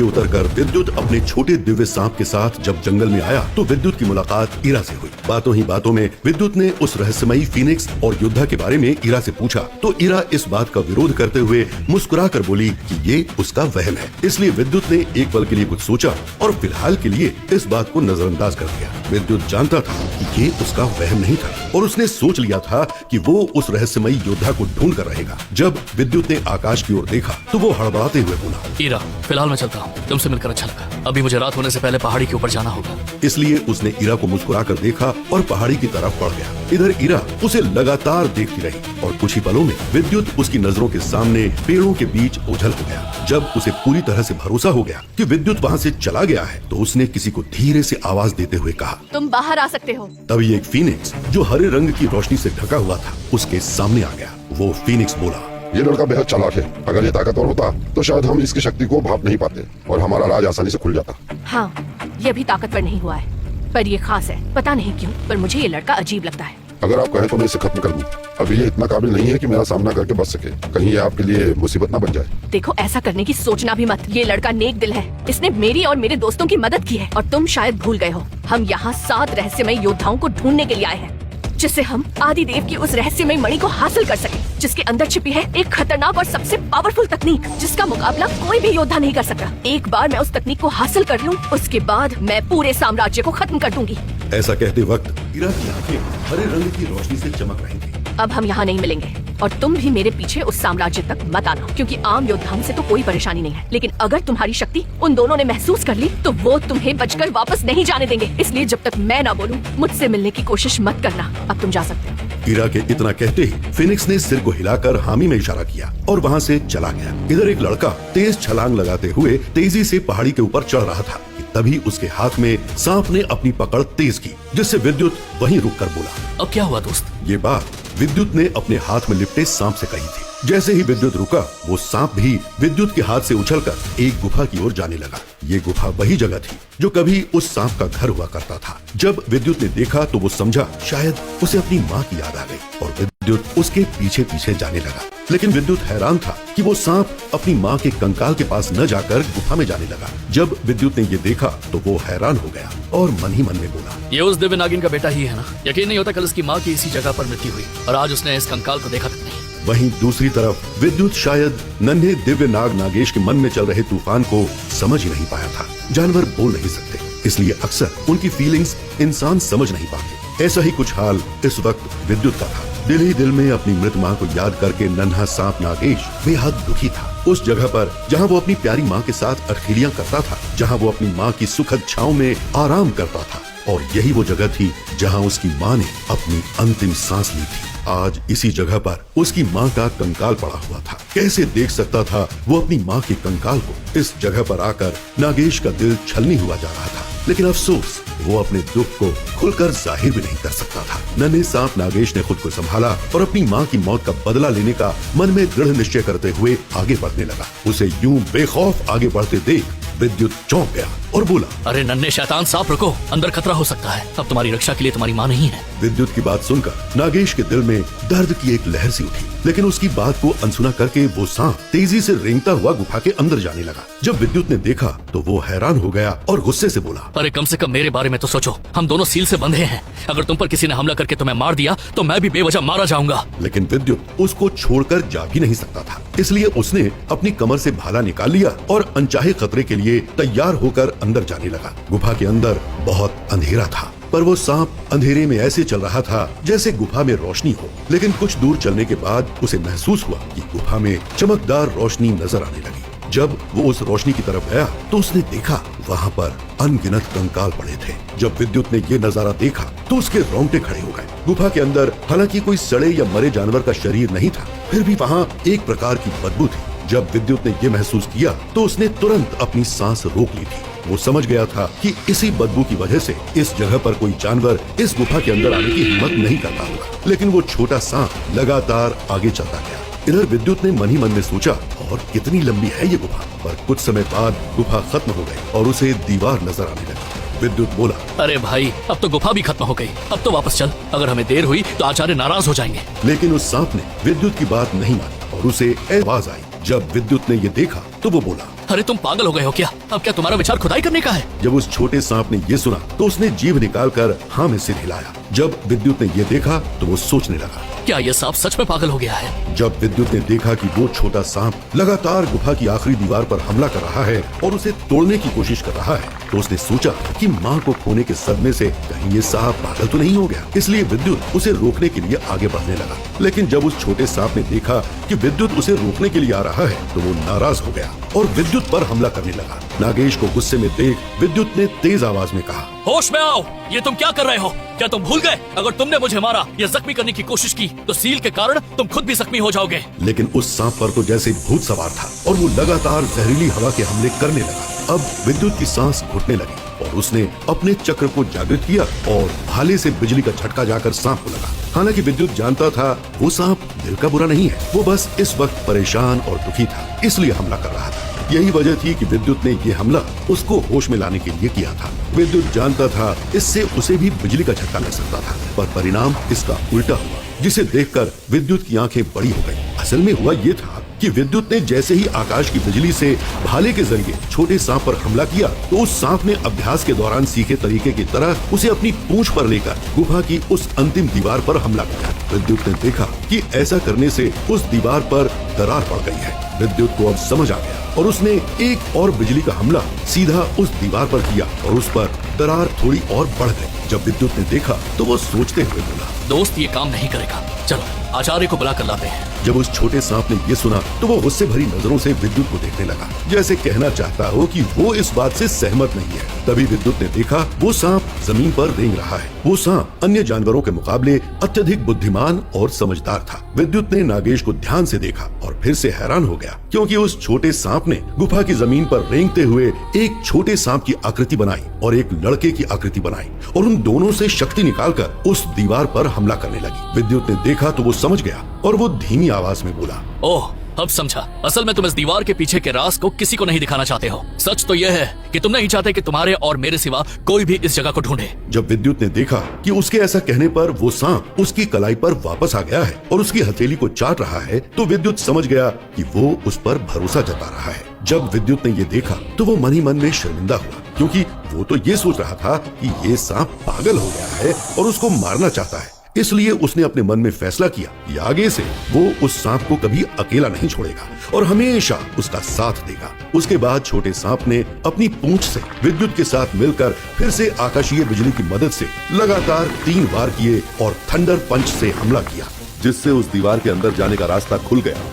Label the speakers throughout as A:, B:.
A: नीचे उतरकर विद्युत अपने छोटे दिव्य सांप के साथ जब जंगल में आया तो विद्युत की मुलाकात इरा से हुई। बातों ही बातों में विद्युत ने उस रहस्यमयी फीनिक्स और योद्धा के बारे में इरा से पूछा तो इरा इस बात का विरोध करते हुए मुस्कुराकर बोली कि ये उसका वहम है। इसलिए विद्युत ने एक पल के लिए कुछ सोचा और फिलहाल के लिए इस बात को नजरअंदाज कर दिया। विद्युत जानता था कि ये उसका वहम नहीं था और उसने सोच लिया था कि वो उस रहस्यमयी योद्धा को ढूंढ कर रहेगा। जब विद्युत ने आकाश की ओर देखा तो वो हड़बड़ाते हुए बोला,
B: इरा, फिलहाल मैं चलता हूँ, तुमसे मिलकर अच्छा लगा। अभी मुझे रात होने से पहले पहाड़ी के ऊपर जाना होगा।
A: इसलिए उसने इरा को मुस्कुराकर देखा और पहाड़ी की तरफ बढ़ गया। इधर इरा उसे लगातार देखती रही और कुछ ही पलों में विद्युत उसकी नजरों के सामने पेड़ों के बीच ओझल हो गया। जब उसे पूरी तरह से भरोसा हो गया कि विद्युत वहाँ से चला गया है तो उसने किसी को धीरे से आवाज देते हुए कहा,
C: तुम बाहर आ सकते हो।
A: तभी एक फीनिक्स जो हरे रंग की रोशनी से ढका हुआ था उसके सामने आ गया। वो फीनिक्स बोला,
D: ये लड़का बेहद चालाक है। अगर ये ताकतवर होता तो शायद हम इसकी शक्ति को भाप नहीं पाते और हमारा राज आसानी से खुल जाता।
C: हाँ, ये अभी ताकतवर नहीं हुआ है, पर ये खास है। पता नहीं क्यों, पर मुझे ये लड़का अजीब लगता है।
D: अगर आप कहें तो मैं इसे खत्म कर दूं। अभी ये इतना काबिल नहीं है कि मेरा सामना करके बच सके। कहीं ये आपके लिए मुसीबत ना बन जाए।
C: देखो, ऐसा करने की सोचना भी मत। ये लड़का नेक दिल है। इसने मेरी और मेरे दोस्तों की मदद की है और तुम शायद भूल गए हो। हम यहाँ 7 रहस्यमय योद्धाओं को ढूंढने के लिए आए हैं, जिससे हम आदिदेव की उस रहस्यमय मणि को हासिल कर सके, जिसके अंदर छिपी है एक खतरनाक और सबसे पावरफुल तकनीक, जिसका मुकाबला कोई भी योद्धा नहीं कर सकता। एक बार मैं उस तकनीक को हासिल कर लूं, उसके बाद मैं पूरे साम्राज्य को खत्म कर दूंगी।
A: ऐसा कहते वक्त इरा की आंखें हरे रंग की रोशनी से चमक रही थी।
C: अब हम यहाँ नहीं मिलेंगे और तुम भी मेरे पीछे उस साम्राज्य तक मत आना, क्योंकि आम योद्धाओं से तो कोई परेशानी नहीं है, लेकिन अगर तुम्हारी शक्ति उन दोनों ने महसूस कर ली तो वो तुम्हें बचकर वापस नहीं जाने देंगे। इसलिए जब तक मैं ना बोलूं, मुझसे मिलने की कोशिश मत करना। अब तुम जा सकते हो।
A: इरा के इतना कहते ही फिनिक्स ने सिर को हिलाकर हामी में इशारा किया और वहाँ से चला गया। इधर एक लड़का तेज छलांग लगाते हुए तेजी से पहाड़ी के ऊपर चढ़ रहा था कि तभी उसके हाथ में सांप ने अपनी पकड़ तेज की, जिससे विद्युत वहीं रुककर बोला,
B: अब क्या हुआ दोस्त?
A: ये बात विद्युत ने अपने हाथ में लिपटे सांप से कही थी। जैसे ही विद्युत रुका, वो सांप भी विद्युत के हाथ से उछलकर एक गुफा की ओर जाने लगा। ये गुफा वही जगह थी जो कभी उस सांप का घर हुआ करता था। जब विद्युत ने देखा तो वो समझा शायद उसे अपनी माँ की याद आ गई और विद्युत उसके पीछे पीछे जाने लगा। लेकिन विद्युत हैरान था कि वो सांप अपनी माँ के कंकाल के पास न जाकर गुफा में जाने लगा। जब विद्युत ने ये देखा तो वो हैरान हो गया और मन ही मन में बोला,
B: ये उस दिव्य नागिन का बेटा ही है ना? यकीन नहीं होता कल उसकी माँ की इसी जगह पर मृत्यु हुई और आज उसने इस कंकाल को देखा तक नहीं।
A: वहीं दूसरी तरफ विद्युत शायद नन्हे दिव्य नाग नागेश के मन में चल रहे तूफान को समझ ही नहीं पाया था। जानवर बोल नहीं सकते, इसलिए अक्सर उनकी फीलिंग्स इंसान समझ नहीं पाते। ऐसा ही कुछ हाल इस वक्त विद्युत का था। दिल ही दिल में अपनी मृत माँ को याद करके नन्हा सांप नागेश बेहद दुखी था। उस जगह पर जहाँ वो अपनी प्यारी माँ के साथ अठखेलियां करता था, जहाँ वो अपनी माँ की सुखद छाँव में आराम करता था, और यही वो जगह थी जहाँ उसकी माँ ने अपनी अंतिम सांस ली थी। आज इसी जगह पर उसकी माँ का कंकाल पड़ा हुआ था। कैसे देख सकता था वो अपनी माँ के कंकाल को? इस जगह पर आकर नागेश का दिल छलनी हुआ जा रहा था, लेकिन अफसोस वो अपने दुख को खुलकर जाहिर भी नहीं कर सकता था। नन्हे सांप नागेश ने खुद को संभाला और अपनी माँ की मौत का बदला लेने का मन में दृढ़ निश्चय करते हुए आगे बढ़ने लगा। उसे यूं बेखौफ आगे बढ़ते देख विद्युत चौंक गया और बोला,
B: अरे नन्हे शैतान सांप, रुको, अंदर खतरा हो सकता है। अब तुम्हारी रक्षा के लिए तुम्हारी माँ नहीं है।
A: विद्युत की बात सुनकर नागेश के दिल में दर्द की एक लहर सी उठी, लेकिन उसकी बात को अनसुना करके वो सांप तेजी से रेंगता हुआ गुफा के अंदर जाने लगा। जब विद्युत ने देखा तो वो हैरान हो गया और गुस्से से बोला,
B: अरे कम से कम मेरे बारे में तो सोचो, हम दोनों सील से बंधे हैं। अगर तुम पर किसी ने हमला करके तुम्हें मार दिया तो मैं भी बेवजह मारा जाऊंगा।
A: लेकिन विद्युत उसको छोड़कर जा भी नहीं सकता था, इसलिए उसने अपनी कमर से भाला निकाल लिया और अनचाहे खतरे के लिए तैयार होकर अंदर जाने लगा। गुफा के अंदर बहुत अंधेरा था, पर वो सांप अंधेरे में ऐसे चल रहा था जैसे गुफा में रोशनी हो। लेकिन कुछ दूर चलने के बाद उसे महसूस हुआ कि गुफा में चमकदार रोशनी नजर आने लगी। जब वो उस रोशनी की तरफ गया तो उसने देखा वहाँ पर अनगिनत कंकाल पड़े थे। जब विद्युत ने ये नजारा देखा तो उसके रोंगटे खड़े हो गए। गुफा के अंदर हालांकि कोई सड़े या मरे जानवर का शरीर नहीं था, फिर भी वहाँ एक प्रकार की बदबू थी। जब विद्युत ने ये महसूस किया तो उसने तुरंत अपनी सांस रोक ली थी। वो समझ गया था कि इसी बदबू की वजह से इस जगह पर कोई जानवर इस गुफा के अंदर आने की हिम्मत नहीं करता होगा। लेकिन वो छोटा सांप लगातार आगे चलता गया। इधर विद्युत ने मन ही मन में सोचा, और कितनी लंबी है ये गुफा? पर कुछ समय बाद गुफा खत्म हो गई और उसे दीवार नजर आने लगी। विद्युत बोला,
B: अरे भाई, अब तो गुफा भी खत्म हो गई, अब तो वापस चल। अगर हमें देर हुई तो आचार्य नाराज हो जाएंगे।
A: लेकिन उस सांप ने विद्युत की बात नहीं मानी और उसे आवाज आई। जब विद्युत ने ये देखा तो वो बोला,
B: अरे तुम पागल हो गए हो क्या? अब क्या तुम्हारा विचार खुदाई करने का है?
A: जब उस छोटे सांप ने ये सुना तो उसने जीभ निकालकर हाँ में सिर हिलाया। जब विद्युत ने ये देखा तो वो सोचने लगा,
B: क्या ये सांप सच में पागल हो गया है?
A: जब विद्युत ने देखा कि वो छोटा सांप लगातार गुफा की आखिरी दीवार पर हमला कर रहा है और उसे तोड़ने की कोशिश कर रहा है, तो उसने सोचा कि माँ को खोने के सदमे से कहीं ये सांप पागल तो नहीं हो गया। इसलिए विद्युत उसे रोकने के लिए आगे बढ़ने लगा। लेकिन जब उस छोटे सांप ने देखा कि विद्युत उसे रोकने के लिए आ रहा है तो वो नाराज हो गया और विद्युत पर हमला करने लगा। नागेश को गुस्से में देख विद्युत ने तेज आवाज में कहा,
B: होश में आओ, ये तुम क्या कर रहे हो? क्या तुम भूल गए अगर तुमने मुझे मारा या जख्मी करने की कोशिश की तो सील के कारण तुम खुद भी जख्मी हो जाओगे।
A: लेकिन उस सांप पर तो जैसे भूत सवार था और वो लगातार जहरीली हवा के हमले करने लगा। अब विद्युत की सांस घुटने लगी और उसने अपने चक्र को जागृत किया और भाले से बिजली का झटका जाकर सांप को लगा। हालांकि विद्युत जानता था वो सांप दिल का बुरा नहीं है, वो बस इस वक्त परेशान और दुखी था, इसलिए हमला कर रहा था। यही वजह थी कि विद्युत ने ये हमला उसको होश में लाने के लिए किया था। विद्युत जानता था इससे उसे भी बिजली का झटका लग सकता था, पर परिणाम इसका उल्टा हुआ, जिसे देखकर विद्युत की आंखें बड़ी हो गई। असल में हुआ ये था कि विद्युत ने जैसे ही आकाश की बिजली से भाले के जरिए छोटे सांप पर हमला किया तो उस सांप ने अभ्यास के दौरान सीखे तरीके की तरह उसे अपनी पूंछ पर लेकर गुफा की उस अंतिम दीवार पर हमला किया। विद्युत ने देखा कि ऐसा करने से उस दीवार पर दरार पड़ गई है। विद्युत को अब समझ आ गया और उसने एक और बिजली का हमला सीधा उस दीवार पर किया और उस पर दरार थोड़ी और बढ़ गई। जब विद्युत ने देखा तो वो सोचते हुए बोला,
B: दोस्त ये काम नहीं करेगा, चलो आचार्य को बुला कर लाते हैं।
A: जब उस छोटे सांप ने ये सुना तो वो गुस्से भरी नजरों से विद्युत को देखने लगा, जैसे कहना चाहता हो कि वो इस बात से सहमत नहीं है। तभी विद्युत ने देखा वो सांप जमीन पर रेंग रहा है। वो सांप अन्य जानवरों के मुकाबले अत्यधिक बुद्धिमान और समझदार था। विद्युत ने नागेश को ध्यान से देखा और फिर से हैरान हो गया, क्योंकि उस छोटे सांप ने गुफा की जमीन पर रेंगते हुए एक छोटे सांप की आकृति बनाई और एक लड़के की आकृति बनाई और उन दोनों से शक्ति निकालकर उस दीवार पर हमला करने लगी। विद्युत ने देखा तो वो समझ गया और वो धीमी आवाज में बोला,
B: ओह अब समझा, असल में तुम इस दीवार के पीछे के राज को किसी को नहीं दिखाना चाहते हो। सच तो यह है कि तुम नहीं चाहते कि तुम्हारे और मेरे सिवा कोई भी इस जगह को ढूंढे।
A: जब विद्युत ने देखा कि उसके ऐसा कहने पर वो सांप उसकी कलाई पर वापस आ गया है और उसकी हथेली को चाट रहा है, तो विद्युत समझ गया कि वो उस पर भरोसा जता रहा है। जब विद्युत ने ये देखा तो वो मन ही मन में शर्मिंदा हुआ, क्योंकि वो तो ये सोच रहा था कि ये सांप पागल हो गया है और उसको मारना चाहता है। इसलिए उसने अपने मन में फैसला किया कि आगे से वो उस सांप को कभी अकेला नहीं छोड़ेगा और हमेशा उसका साथ देगा। उसके बाद छोटे सांप ने अपनी पूंछ से विद्युत के साथ मिलकर फिर से आकाशीय बिजली की मदद से लगातार 3 वार किए और थंडर पंच से हमला किया, जिससे उस दीवार के अंदर जाने का रास्ता खुल गया।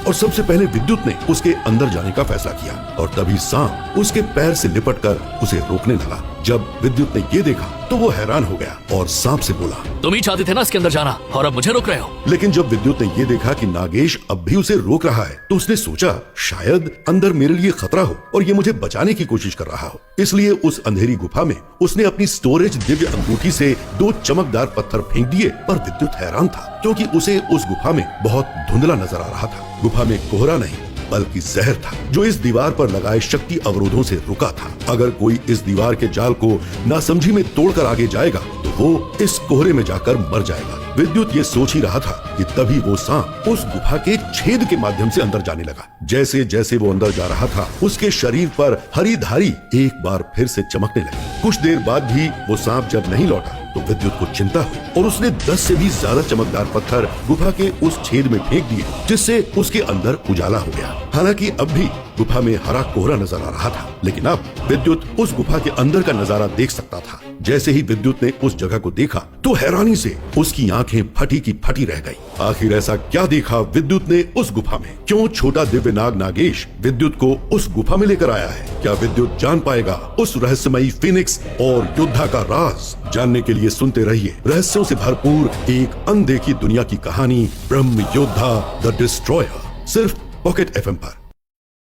A: और सबसे पहले विद्युत ने उसके अंदर जाने का फैसला किया और तभी सांप उसके पैर से लिपटकर उसे रोकने लगा। जब विद्युत ने ये देखा तो वो हैरान हो गया और सांप से बोला,
B: तुम ही चाहते थे ना इसके अंदर जाना और अब मुझे रोक रहे हो।
A: लेकिन जब विद्युत ने ये देखा कि नागेश अब भी उसे रोक रहा है तो उसने सोचा शायद अंदर मेरे लिए खतरा हो और ये मुझे बचाने की कोशिश कर रहा हो। इसलिए उस अंधेरी गुफा में उसने अपनी स्टोरेज दिव्य अंगूठी से 2 चमकदार पत्थर फेंक दिए। पर विद्युत हैरान था, क्योंकि उसे उस गुफा में बहुत धुंधला नजर आ रहा था। गुफा में कोहरा नहीं बल्कि जहर था, जो इस दीवार पर लगाए शक्ति अवरोधों से रुका था। अगर कोई इस दीवार के जाल को नासमझी में तोड़कर आगे जाएगा तो वो इस कोहरे में जाकर मर जाएगा। विद्युत ये सोच ही रहा था कि तभी वो सांप उस गुफा के छेद के माध्यम से अंदर जाने लगा। जैसे जैसे वो अंदर जा रहा था उसके शरीर पर हरी धारी एक बार फिर से चमकने लगी। कुछ देर बाद भी वो सांप जब नहीं लौटा तो विद्युत को चिंता हुई और उसने 10 से भी ज्यादा चमकदार पत्थर गुफा के उस छेद में फेंक दिए, जिससे उसके अंदर उजाला हो गया। हालांकि अब भी गुफा में हरा कोहरा नजर आ रहा था, लेकिन अब विद्युत उस गुफा के अंदर का नजारा देख सकता था। जैसे ही विद्युत ने उस जगह को देखा तो हैरानी से उसकी आंखें फटी की फटी रह गई। आखिर ऐसा क्या देखा विद्युत ने उस गुफा में? क्यों छोटा दिव्य नाग नागेश विद्युत को उस गुफा में लेकर आया है? क्या विद्युत जान पाएगा उस रहस्यमयी फिनिक्स और योद्धा का राज? जानने के लिए सुनते रहिए रहस्यों से भरपूर एक अनदेखी दुनिया की कहानी, ब्रह्म योद्धा द डिस्ट्रॉयर, सिर्फ पॉकेट FM पर।